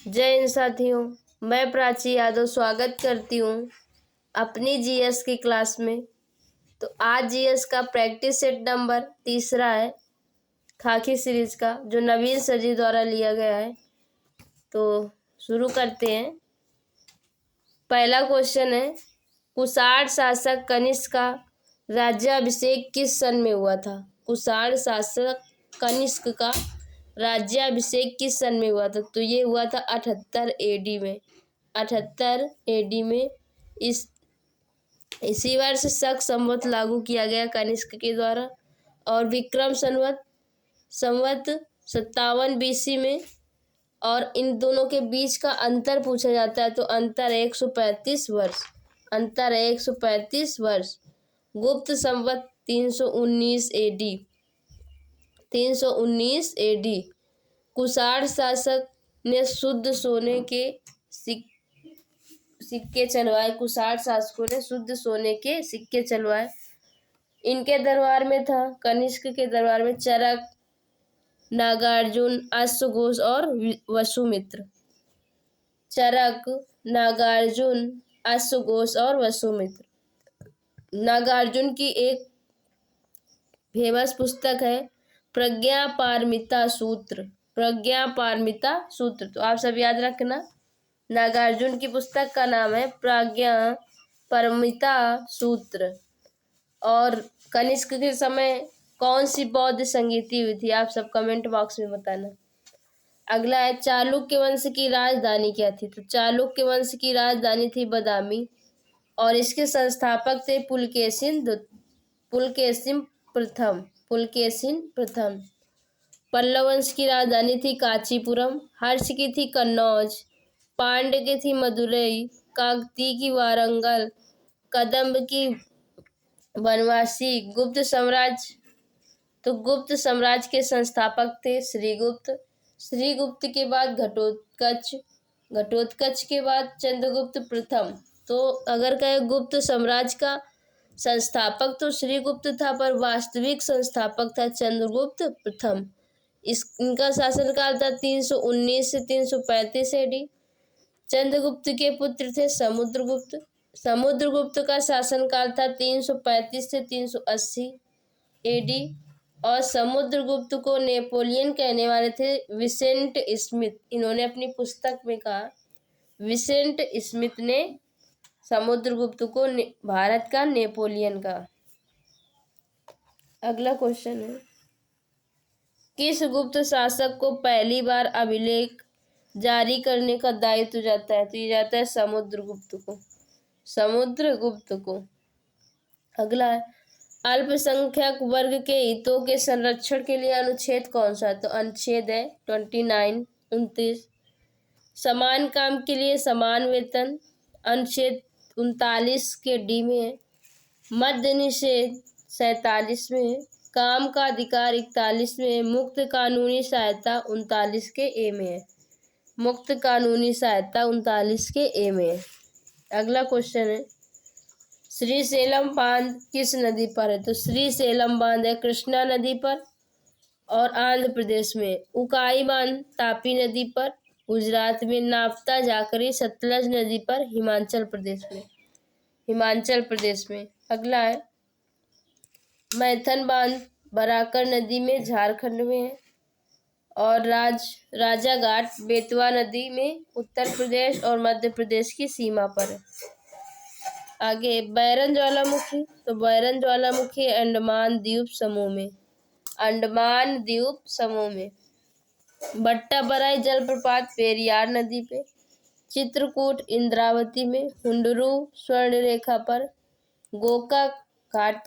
जय हिंद साथियों, मैं प्राची यादव स्वागत करती हूँ अपनी जीएस की क्लास में। तो आज जीएस का प्रैक्टिस सेट नंबर 3 है खाकी सीरीज का, जो नवीन सर जी द्वारा लिया गया है। तो शुरू करते हैं। पहला क्वेश्चन है, कुषाण शासक कनिष्क का राज्याभिषेक किस सन में हुआ था? कुषाण शासक कनिष्क का राज्याभिषेक किस सन में हुआ था? तो ये हुआ था 78 एडी में। 78 एडी में इसी वर्ष शक संवत लागू किया गया कनिष्क के द्वारा। और विक्रम संवत 57 बीसी में। और इन दोनों के बीच का अंतर पूछा जाता है, तो अंतर 135 वर्ष। अंतर 135 वर्ष। गुप्त संवत 319 एडी। 319 एडी। कुषाण शासक ने शुद्ध सोने के सिक्के चलवाए। कुषाण शासकों ने शुद्ध सोने के सिक्के चलवाए। इनके दरबार में था, कनिष्क के दरबार में, चरक, नागार्जुन, अश्वघोष और वसुमित्र। चरक, नागार्जुन, अश्वघोष और वसुमित्र। नागार्जुन की एक फेमस पुस्तक है प्रज्ञा पारमिता सूत्र। प्रज्ञा पारमिता सूत्र, तो आप सब याद रखना। नागार्जुन की पुस्तक का नाम है प्रज्ञा पारमिता सूत्र। और कनिष्क के समय कौन सी बौद्ध संगीति हुई थी? आप सब कमेंट बॉक्स में बताना। अगला है, चालुक्य वंश की राजधानी क्या थी? तो चालुक्य वंश की राजधानी थी बदामी। और इसके संस्थापक थे पुलकेशिन प्रथम। पल्लव वंश की राजधानी थी कांचीपुरम। हर्ष की थी कन्नौज। पांड्य की थी मदुरई। काकतीय की वारंगल। कदम्ब की बनवासी। गुप्त साम्राज्य, तो गुप्त साम्राज्य के संस्थापक थे श्रीगुप्त। श्रीगुप्त के बाद घटोत्कच। घटोत्कच के बाद चंद्रगुप्त प्रथम। तो अगर कहे गुप्त साम्राज्य का संस्थापक तो श्रीगुप्त था, पर वास्तविक संस्थापक था चंद्रगुप्त प्रथम। इनका शासनकाल था 319 से 335 एडी। चंद्रगुप्त के पुत्र थे समुद्रगुप्त। समुद्रगुप्त का शासनकाल था 335 से 380 एडी। और समुद्रगुप्त को नेपोलियन कहने वाले थे विसेंट स्मिथ। इन्होंने अपनी पुस्तक में कहा, विसेंट स्मिथ ने समुद्रगुप्त को भारत का नेपोलियन कहा। अगला क्वेश्चन है, किस गुप्त शासक को पहली बार अभिलेख जारी करने का दायित्व जाता है? तो ये जाता है समुद्रगुप्त को। समुद्रगुप्त को। अगला है, अल्पसंख्यक वर्ग के हितों के संरक्षण के लिए अनुच्छेद कौन सा है? तो अनुच्छेद है 29 समान काम के लिए समान वेतन। अनुच्छेद 39 के डी में है। मद्य निषेध 47 में है। काम का अधिकार 41 में है। मुक्त कानूनी सहायता 39 के ए में है। मुक्त कानूनी सहायता 39 के ए में है। अगला क्वेश्चन है, श्रीशैलम बांध किस नदी पर है? तो श्रीशैलम बांध है कृष्णा नदी पर और आंध्र प्रदेश में। उकाई बांध तापी नदी पर गुजरात में। नाफ्ता जाकरी सतलज नदी पर हिमाचल प्रदेश में। अगला है, मैथन बांध बराकर नदी में झारखंड में है। और राजा घाट बेतवा नदी में उत्तर प्रदेश और मध्य प्रदेश की सीमा पर है। आगे, बैरन ज्वालामुखी। तो बैरन ज्वालामुखी अंडमान द्वीप समूह में। अंडमान द्वीप समूह में। बट्टाबराई जलप्रपात पेरियार नदी पे। चित्रकूट इंद्रावती में। हुंडरू स्वर्ण रेखा पर। गोकाक घाट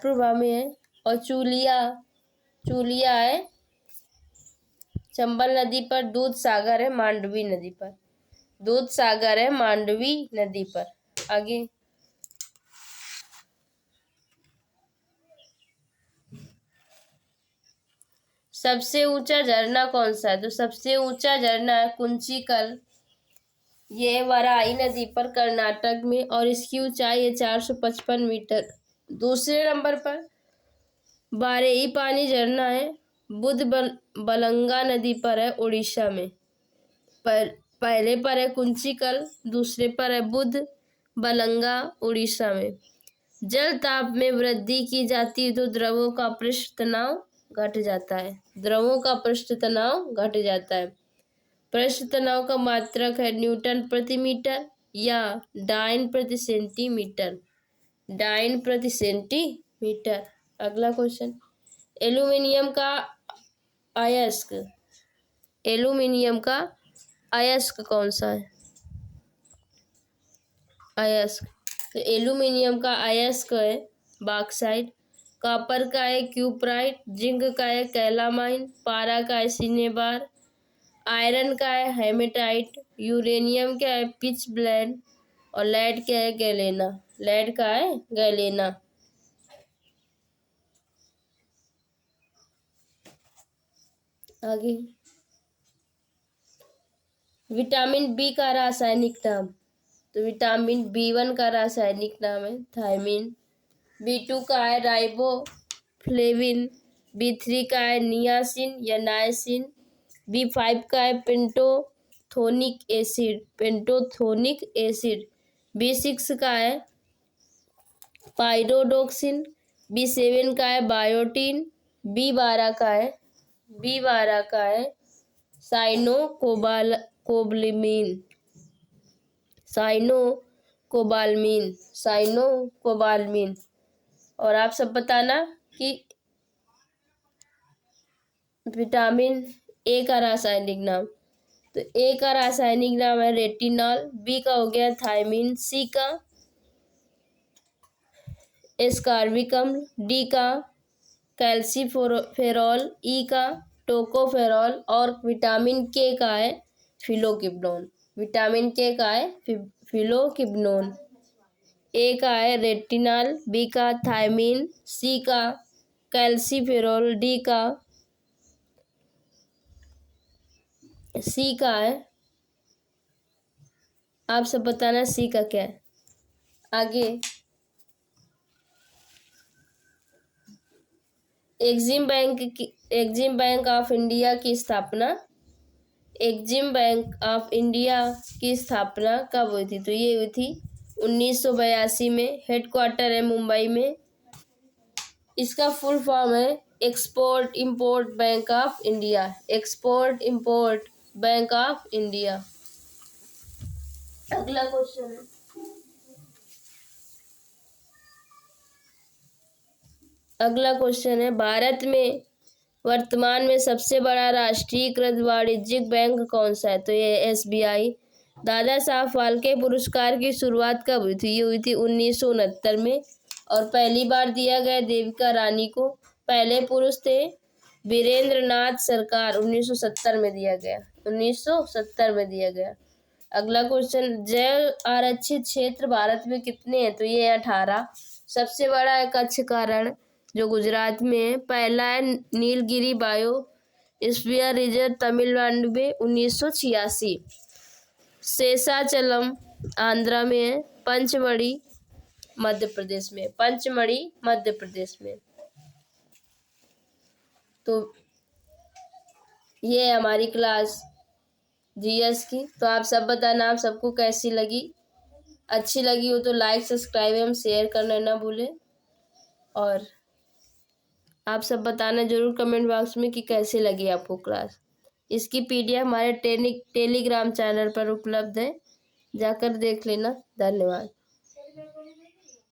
प्रभा में है। और चूलिया है चंबल नदी पर। दूध सागर है मांडवी नदी पर। आगे, सबसे ऊंचा झरना कौन सा है? तो सबसे ऊंचा झरना है कुंचिकल। ये वराई नदी पर कर्नाटक में, और इसकी ऊंचाई है 455 मीटर। दूसरे नंबर पर बारेही पानी झरना है बुध बलंगा नदी पर है उड़ीसा में। पहले पर है कुंचिकल, दूसरे पर है बुध बलंगा उड़ीसा में। जल ताप में वृद्धि की जाती है तो द्रवों का पृष्ठ तनाव घट जाता है। द्रवों का पृष्ठ तनाव घट जाता है। पृष्ठ तनाव का मात्रक है न्यूटन प्रति मीटर या डाइन प्रति सेंटीमीटर। डाइन प्रति सेंटीमीटर। अगला क्वेश्चन, एल्यूमिनियम का अयस्क। एल्यूमिनियम का अयस्क कौन सा है? अयस्क, तो एल्यूमिनियम का अयस्क है बॉक्साइट। कॉपर का है क्यूपराइट। जिंक का है कैलामाइन। पारा का है सिनेबार। आयरन का है हेमेटाइट। यूरेनियम का है पिच ब्लेंड। और लेड का है गैलेना। लेड का है गैलेना। आगे, विटामिन बी का रासायनिक नाम। तो विटामिन B1 का रासायनिक नाम है थायमिन। B2 का है राइबोफ्लेविन। B3 का है नियासिन या नायसिन। B5 का है पेंटोथोनिक एसिड। पेंटोथोनिक एसिड। B6 का है पाइरोडोक्सिन। B7 का है बायोटीन। B12 का है साइनोकोबालमीन। साइनोकोबालमीन। और आप सब बताना कि विटामिन ए का रासायनिक नाम। तो ए का रासायनिक नाम है रेटिनॉल। बी का हो गया थायमिन। सी का एस्कॉर्बिक अम्ल। डी का कैल्सीफेरॉल। ई का टोकोफेरॉल। और विटामिन के का है फिलोकिब्नोन। विटामिन के का है फिलोकिब्नोन। ए का है रेटिनॉल। बी का थायमिन। सी का कैल्सीफेरॉल। डी का है, आप सब बताना सी का क्या है। आगे, एग्जिम बैंक ऑफ इंडिया की स्थापना। एग्जिम बैंक ऑफ इंडिया की स्थापना कब हुई थी? तो ये हुई थी 1982 में। हेडक्वार्टर है मुंबई में। इसका फुल फॉर्म है export import bank of India. Export import bank of India. अगला क्वेश्चन है, भारत में वर्तमान में सबसे बड़ा राष्ट्रीयकृत वाणिज्यिक बैंक कौन सा है? तो ये SBI। दादा साहब फाल्के पुरस्कार की शुरुआत कब हुई थी? ये हुई थी 1969 में। और पहली बार दिया गया देविका रानी को। पहले पुरुष थे वीरेंद्र नाथ सरकार। 1970 में दिया गया। 1970 में दिया गया। अगला क्वेश्चन, जैव आरक्षित क्षेत्र भारत में कितने हैं? तो ये 18। सबसे बड़ा है कच्छ का रण जो गुजरात में है। पहला है नीलगिरी बायोस्फीयर रिजर्व तमिलनाडु में 1986। शेषाचलम आंध्रा में है। पंचमढ़ी मध्य प्रदेश में। तो ये है हमारी क्लास GS की। तो आप सब बताना आप सबको कैसी लगी। अच्छी लगी हो तो लाइक सब्सक्राइब एवं शेयर करना ना भूलें। और आप सब बताना जरूर कमेंट बॉक्स में कि कैसी लगी आपको क्लास। इसकी PDF हमारे टेलीग्राम चैनल पर उपलब्ध है, जाकर देख लेना। धन्यवाद।